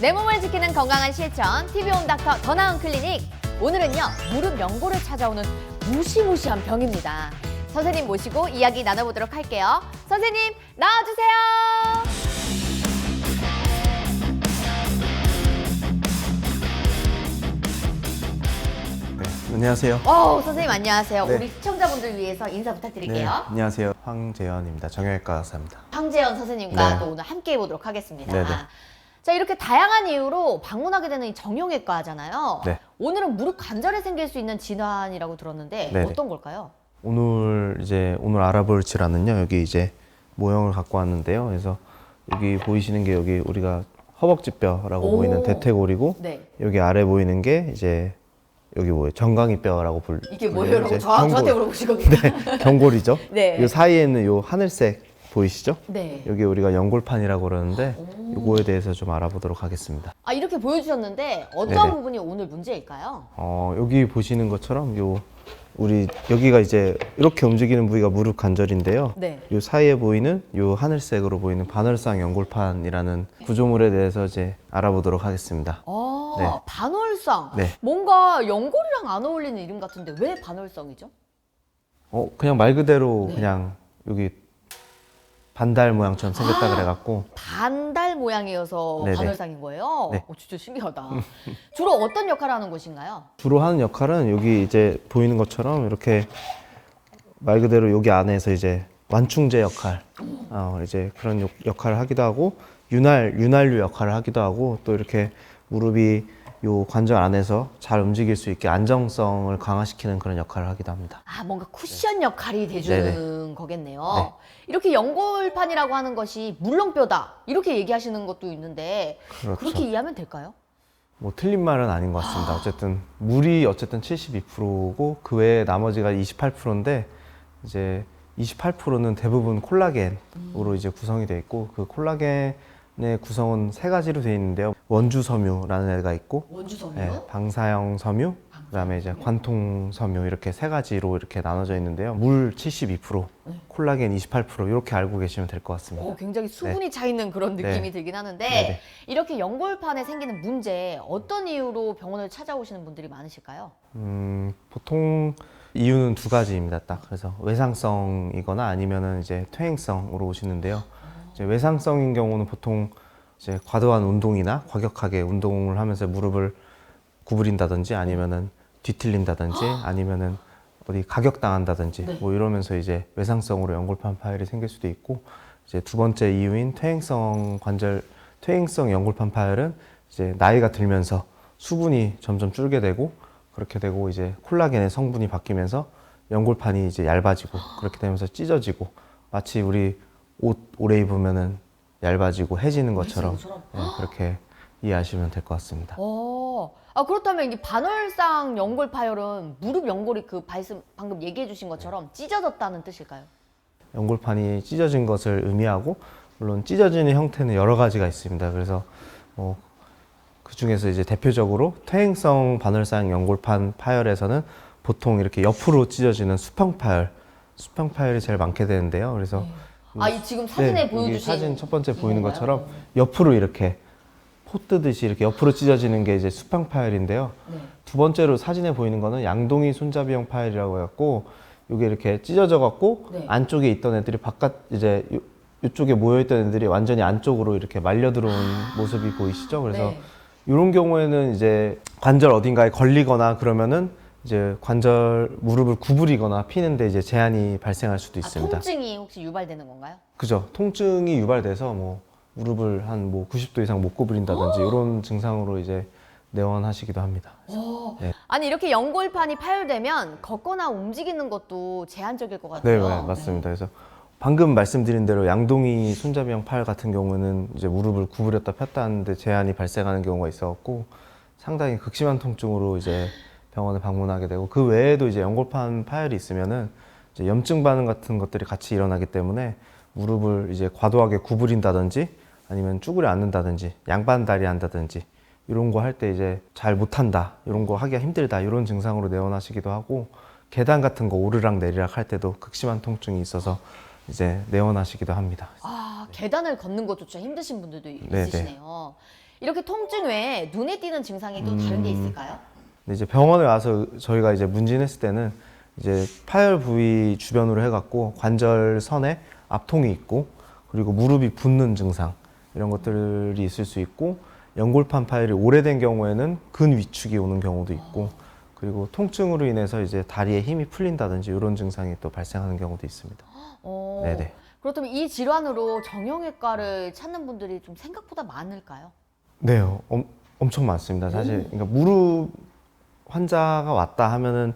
내 몸을 지키는 건강한 실천 TV홈닥터 더 나은 클리닉. 오늘은요, 무릎 연골을 찾아오는 무시무시한 병입니다. 선생님 모시고 이야기 나눠보도록 할게요. 선생님 나와주세요. 네, 안녕하세요. 선생님 안녕하세요. 네. 우리 시청자분들 위해서 인사 부탁드릴게요. 안녕하세요. 황재현입니다. 정형외과 의사입니다. 황재현 선생님과 네. 또 오늘 함께 해보도록 하겠습니다. 네네. 자, 이렇게 다양한 이유로 방문하게 되는 이 정형외과잖아요. 네. 오늘은 무릎 관절에 생길 수 있는 질환이라고 들었는데 네네. 어떤 걸까요? 오늘 알아볼 질환은요. 여기 이제 모형을 갖고 왔는데요. 그래서 여기 보이시는 게 여기 우리가 허벅지뼈라고 오. 보이는 대퇴골이고 네. 여기 아래 보이는 게 이제 여기 뭐예요? 정강이뼈라고 이게 불리는 뭐예요? 이제 저한테 물어보시거든요. 네, 경골이죠. 네. 이 사이에는 요 하늘색 보이시죠? 네. 여기 우리가 연골판이라고 그러는데 요거에 대해서 좀 알아보도록 하겠습니다. 아, 이렇게 보여주셨는데 어떤 네네. 부분이 오늘 문제일까요? 여기 보시는 것처럼 우리 여기가 이제 이렇게 움직이는 부위가 무릎 관절인데요. 네. 요 사이에 보이는 요 하늘색으로 보이는 반월상 연골판이라는 구조물에 대해서 이제 알아보도록 하겠습니다. 네. 반월상. 네. 뭔가 연골이랑 안 어울리는 이름 같은데 왜 반월상이죠? 그냥 말 그대로 네. 그냥 여기 반달 모양처럼 생겼다 그래갖고 반달 모양이어서 네네. 반월상인 거예요? 네. 진짜 신기하다. 주로 어떤 역할을 하는 곳인가요? 주로 하는 역할은 여기 이제 보이는 것처럼 이렇게 말 그대로 여기 안에서 이제 완충제 역할, 이제 그런 역할을 하기도 하고 윤활유 역할을 하기도 하고 또 이렇게 무릎이 요 관절 안에서 잘 움직일 수 있게 안정성을 강화시키는 그런 역할을 하기도 합니다. 아, 뭔가 쿠션 역할이 돼주는 거겠네요. 네. 이렇게 연골판이라고 하는 것이 물렁뼈다 이렇게 얘기하시는 것도 있는데 그렇죠. 그렇게 이해하면 될까요? 뭐 틀린 말은 아닌 것 같습니다. 어쨌든 물이 72%고 그 외에 나머지가 28%인데 이제 28%는 대부분 콜라겐으로 이제 구성이 되어 있고 그 콜라겐의 구성은 세 가지로 되어 있는데요. 원주 섬유라는 애가 있고 원주섬유? 방사형 섬유, 그다음에 이제 관통 섬유 이렇게 세 가지로 이렇게 나눠져 있는데요. 물 72%, 콜라겐 28% 이렇게 알고 계시면 될 것 같습니다. 굉장히 수분이 차 있는 그런 느낌이 네. 들긴 하는데 네네. 이렇게 연골판에 생기는 문제 어떤 이유로 병원을 찾아오시는 분들이 많으실까요? 보통 이유는 두 가지입니다. 딱 그래서 외상성이거나 아니면은 이제 퇴행성으로 오시는데요. 이제 외상성인 경우는 보통 이제 과도한 운동이나 과격하게 운동을 하면서 무릎을 구부린다든지 아니면은 뒤틀린다든지 아니면은 어디 가격당한다든지 네. 뭐 이러면서 이제 외상성으로 연골판 파열이 생길 수도 있고 이제 두 번째 이유인 퇴행성 연골판 파열은 이제 나이가 들면서 수분이 점점 줄게 되고 그렇게 되고 이제 콜라겐의 성분이 바뀌면서 연골판이 이제 얇아지고 그렇게 되면서 찢어지고 마치 우리 옷 오래 입으면은 얇아지고 해지는 것처럼 그렇게 이해하시면 될 것 같습니다. 그렇다면 이 반월상 연골 파열은 무릎 연골이 방금 얘기해 주신 것처럼 찢어졌다는 뜻일까요? 연골판이 찢어진 것을 의미하고 물론 찢어지는 형태는 여러 가지가 있습니다. 그래서 그 중에서 이제 대표적으로 퇴행성 반월상 연골판 파열에서는 보통 이렇게 옆으로 찢어지는 수평 파열이 제일 많게 되는데요. 그래서 이 지금 사진에 여기 보여주신 사진 첫 번째 보이는 건가요? 것처럼 옆으로 이렇게 포 뜨듯이 이렇게 옆으로 찢어지는 게 이제 수평 파열인데요. 네. 두 번째로 사진에 보이는 거는 양동이 손잡이형 파열이라고 해갖고 이게 이렇게 찢어져 갖고 네. 안쪽에 있던 애들이 바깥 이제 이쪽에 모여 있던 애들이 완전히 안쪽으로 이렇게 말려 들어온 모습이 보이시죠? 그래서 네. 이런 경우에는 이제 관절 어딘가에 걸리거나 그러면은 이제 무릎을 구부리거나 피는데 이제 제한이 발생할 수도 있습니다. 통증이 혹시 유발되는 건가요? 그죠. 통증이 유발돼서 뭐 무릎을 한 90도 이상 못 구부린다든지 이런 증상으로 이제 내원하시기도 합니다. 네. 아니, 이렇게 연골판이 파열되면 걷거나 움직이는 것도 제한적일 것 네, 같아요. 맞습니다. 그래서 방금 말씀드린 대로 양동이 손잡이형 파열 같은 경우는 이제 무릎을 구부렸다 폈다 하는데 제한이 발생하는 경우가 있어갖고 상당히 극심한 통증으로 이제 병원에 방문하게 되고 그 외에도 이제 연골판 파열이 있으면은 이제 염증 반응 같은 것들이 같이 일어나기 때문에 무릎을 이제 과도하게 구부린다든지 아니면 쭈그려 앉는다든지 양반다리 한다든지 이런 거 할 때 이제 잘 못한다 이런 거 하기가 힘들다 이런 증상으로 내원하시기도 하고 계단 같은 거 오르락 내리락 할 때도 극심한 통증이 있어서 이제 내원하시기도 합니다. 계단을 걷는 것조차 힘드신 분들도 네, 있으시네요. 이렇게 통증 외에 눈에 띄는 증상이 또 다른 게 있을까요? 근데 이제 병원에 와서 저희가 이제 문진했을 때는 이제 파열 부위 주변으로 해갖고 관절선에 압통이 있고 그리고 무릎이 붓는 증상 이런 것들이 있을 수 있고 연골판 파열이 오래된 경우에는 근 위축이 오는 경우도 있고 그리고 통증으로 인해서 이제 다리에 힘이 풀린다든지 이런 증상이 또 발생하는 경우도 있습니다. 네네. 그렇다면 이 질환으로 정형외과를 찾는 분들이 좀 생각보다 많을까요? 네, 엄청 많습니다. 사실 그러니까 무릎 환자가 왔다 하면은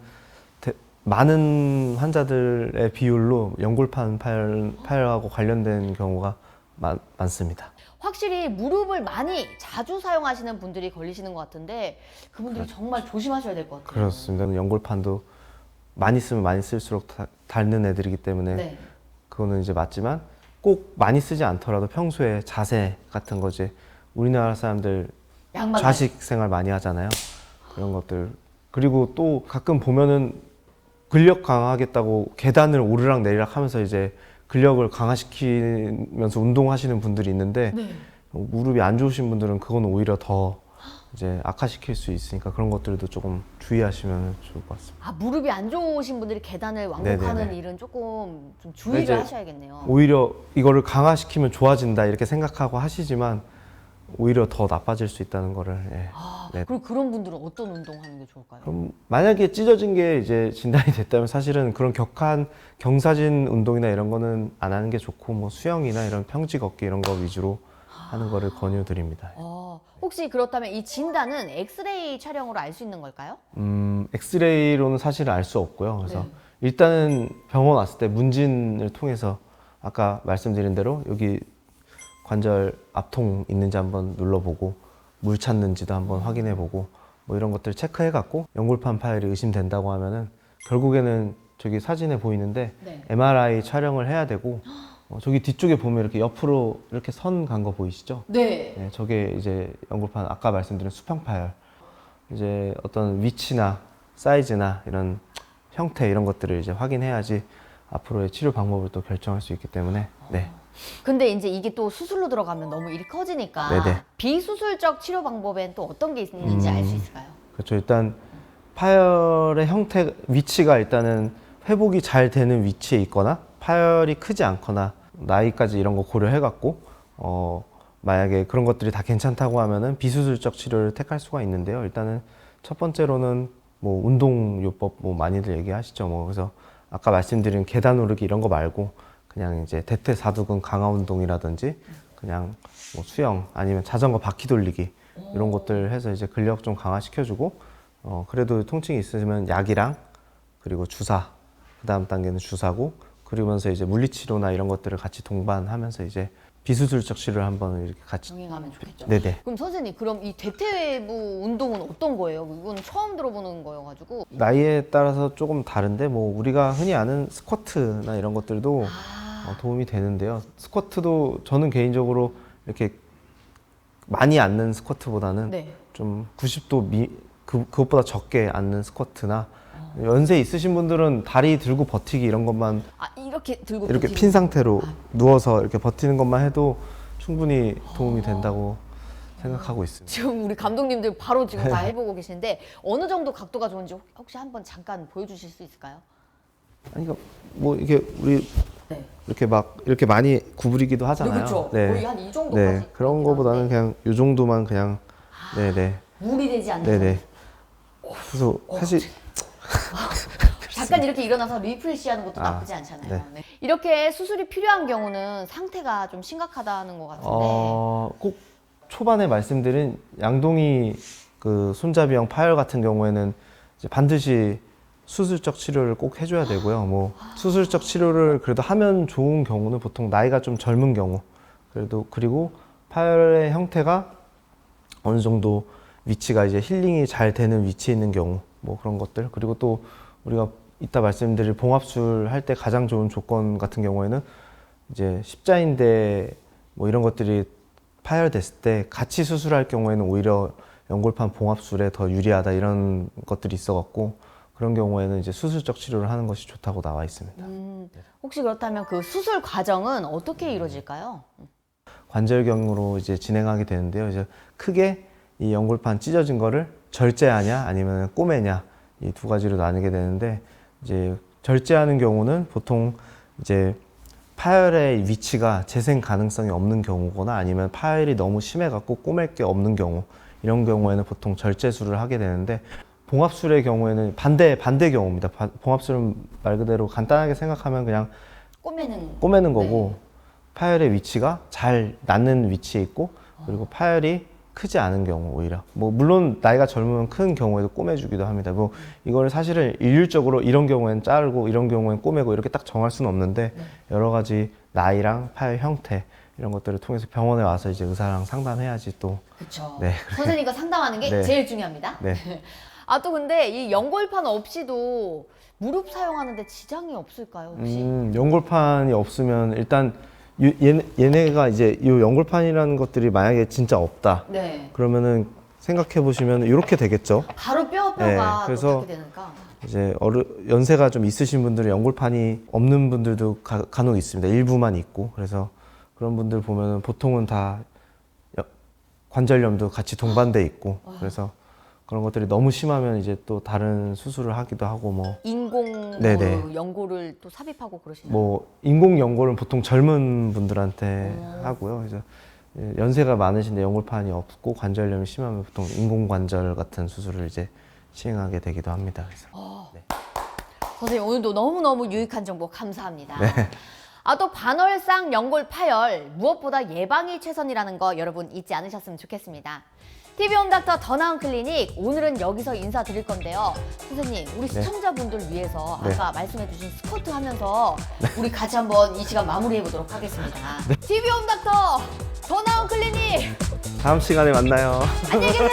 많은 환자들의 비율로 연골판 파열하고 관련된 경우가 많습니다. 확실히 무릎을 많이 자주 사용하시는 분들이 걸리시는 것 같은데 그분들이 정말 조심하셔야 될 것 같아요. 그렇습니다. 연골판도 많이 쓰면 많이 쓸수록 닳는 애들이기 때문에 네. 그거는 이제 맞지만 꼭 많이 쓰지 않더라도 평소에 자세 같은 거지 우리나라 사람들 양말 좌식 생활 많이 하잖아요. 그런 것들 그리고 또 가끔 보면은 근력 강화하겠다고 계단을 오르락 내리락 하면서 이제 근력을 강화시키면서 운동하시는 분들이 있는데 네. 무릎이 안 좋으신 분들은 그건 오히려 더 이제 악화시킬 수 있으니까 그런 것들도 조금 주의하시면 좋을 것 같습니다. 아, 무릎이 안 좋으신 분들이 계단을 왕복하는 네네네. 일은 조금 좀 이제 주의를 하셔야겠네요. 오히려 이거를 강화시키면 좋아진다 이렇게 생각하고 하시지만 오히려 더 나빠질 수 있다는 거를 예. 네. 그리고 그런 분들은 어떤 운동하는 게 좋을까요? 그럼 만약에 찢어진 게 이제 진단이 됐다면 사실은 그런 격한 경사진 운동이나 이런 거는 안 하는 게 좋고 뭐 수영이나 이런 평지 걷기 이런 거 위주로 하는 거를 권유드립니다. 혹시 그렇다면 이 진단은 엑스레이 촬영으로 알 수 있는 걸까요? 엑스레이로는 사실 알 수 없고요. 그래서 네. 일단은 병원 왔을 때 문진을 통해서 아까 말씀드린 대로 여기 관절 압통 있는지 한번 눌러보고 물 찼는지도 한번 확인해보고 뭐 이런 것들 체크해갖고 연골판 파열이 의심된다고 하면은 결국에는 저기 사진에 보이는데 네. MRI 촬영을 해야 되고 저기 뒤쪽에 보면 이렇게 옆으로 이렇게 선 간 거 보이시죠? 네. 네, 저게 이제 연골판 아까 말씀드린 수평 파열 이제 어떤 위치나 사이즈나 이런 형태 이런 것들을 이제 확인해야지 앞으로의 치료 방법을 또 결정할 수 있기 때문에 네. 근데 이제 이게 또 수술로 들어가면 너무 일이 커지니까 네네. 비수술적 치료 방법엔 또 어떤 게 있는지 알 수 있을까요? 그렇죠. 일단 파열의 형태, 위치가 일단은 회복이 잘 되는 위치에 있거나 파열이 크지 않거나 나이까지 이런 거 고려해갖고 만약에 그런 것들이 다 괜찮다고 하면은 비수술적 치료를 택할 수가 있는데요. 일단은 첫 번째로는 뭐 운동요법 뭐 많이들 얘기하시죠. 뭐 그래서 아까 말씀드린 계단 오르기 이런 거 말고 그냥 이제 대퇴사두근 강화 운동이라든지 그냥 뭐 수영 아니면 자전거 바퀴 돌리기 이런 것들 해서 이제 근력 좀 강화시켜주고 그래도 통증이 있으면 약이랑 그리고 주사 그 다음 단계는 주사고 그러면서 이제 물리치료나 이런 것들을 같이 동반하면서 이제 비수술적 치료를 한번 이렇게 같이 병행하면 좋겠죠. 네네. 그럼 선생님 그럼 이 대퇴부 운동은 어떤 거예요? 이건 처음 들어보는 거여가지고. 나이에 따라서 조금 다른데 뭐 우리가 흔히 아는 스쿼트나 이런 것들도 도움이 되는데요. 스쿼트도 저는 개인적으로 이렇게 많이 앉는 스쿼트보다는 네. 좀 90도 그것보다 적게 앉는 스쿼트나 연세 있으신 분들은 다리 들고 버티기 이런 것만 아 이렇게 들고 이렇게 버티는 핀 상태로 누워서 이렇게 버티는 것만 해도 충분히 도움이 된다고 생각하고 있습니다. 지금 우리 감독님들 바로 지금 다 해보고 계시는데 어느 정도 각도가 좋은지 혹시 한번 잠깐 보여주실 수 있을까요? 아니 그러니까 뭐 이게 우리 네. 이렇게 막 이렇게 많이 구부리기도 하잖아요. 그렇죠. 거의 한 이 정도까지. 네, 그런 거보다는 그냥 요 정도만 그냥 네네 무리 되지 않는. 네네. 그래서 사실 잠깐 이렇게 일어나서 리프레시하는 것도 나쁘지 않잖아요. 네. 네. 이렇게 수술이 필요한 경우는 상태가 좀 심각하다는 것 같은데. 꼭 초반에 말씀드린 양동이 그 손잡이형 파열 같은 경우에는 이제 반드시 수술적 치료를 꼭 해줘야 되고요. 뭐 수술적 치료를 그래도 하면 좋은 경우는 보통 나이가 좀 젊은 경우 그리고 파열의 형태가 어느 정도 위치가 이제 힐링이 잘 되는 위치에 있는 경우 뭐 그런 것들 그리고 또 우리가 이따 말씀드릴 봉합술 할 때 가장 좋은 조건 같은 경우에는 이제 십자인대 뭐 이런 것들이 파열됐을 때 같이 수술할 경우에는 오히려 연골판 봉합술에 더 유리하다 이런 것들이 있어갖고 그런 경우에는 이제 수술적 치료를 하는 것이 좋다고 나와 있습니다. 혹시 그렇다면 그 수술 과정은 어떻게 이루어질까요? 관절경으로 이제 진행하게 되는데요. 이제 크게 이 연골판 찢어진 거를 절제하냐 아니면 꼬매냐 이 두 가지로 나누게 되는데 이제 절제하는 경우는 보통 이제 파열의 위치가 재생 가능성이 없는 경우거나 아니면 파열이 너무 심해갖고 꼬맬 게 없는 경우 이런 경우에는 보통 절제술을 하게 되는데 봉합술의 경우에는 반대 경우입니다. 봉합술은 말 그대로 간단하게 생각하면 그냥 꼬매는 거고 파열의 위치가 잘 낫는 위치에 있고 그리고 파열이 크지 않은 경우 오히려 뭐 물론 나이가 젊으면 큰 경우에도 꼬매주기도 합니다. 뭐 이거를 사실은 일률적으로 이런 경우에는 자르고 이런 경우에는 꼬매고 이렇게 딱 정할 수는 없는데 여러 가지 나이랑 파열 형태 이런 것들을 통해서 병원에 와서 이제 의사랑 상담해야지 또 그렇죠. 네. 선생님과 상담하는 게 네. 제일 중요합니다. 네. 아, 또 근데 이 연골판 없이도 무릎 사용하는데 지장이 없을까요, 혹시? 연골판이 없으면 일단 얘네가 이제 이 연골판이라는 것들이 만약에 진짜 없다. 네. 그러면은 생각해 보시면 이렇게 되겠죠. 바로 뼈가 네, 또 그래서 닿게 되니까. 이제 연세가 좀 있으신 분들은 연골판이 없는 분들도 간혹 있습니다. 일부만 있고 그래서 그런 분들 보면은 보통은 다 관절염도 같이 동반돼 있고 그래서 그런 것들이 너무 심하면 이제 또 다른 수술을 하기도 하고 뭐 인공 네네. 연골을 또 삽입하고 그러시나요? 뭐 인공 연골은 보통 젊은 분들한테 하고요. 그래서 연세가 많으신데 연골판이 없고 관절염이 심하면 보통 인공 관절 같은 수술을 이제 시행하게 되기도 합니다. 그래서 네. 선생님 오늘도 너무너무 유익한 정보 감사합니다. 네. 아, 또 반월상 연골 파열 무엇보다 예방이 최선이라는 거 여러분 잊지 않으셨으면 좋겠습니다. TV 홈닥터 더 나은 클리닉 오늘은 여기서 인사드릴 건데요. 선생님 우리 시청자분들 위해서 네. 아까 말씀해주신 스쿼트 하면서 우리 같이 한번 이 시간 마무리해 보도록 하겠습니다. TV 홈닥터 더 나은 클리닉 다음 시간에 만나요. 안녕히 계세요.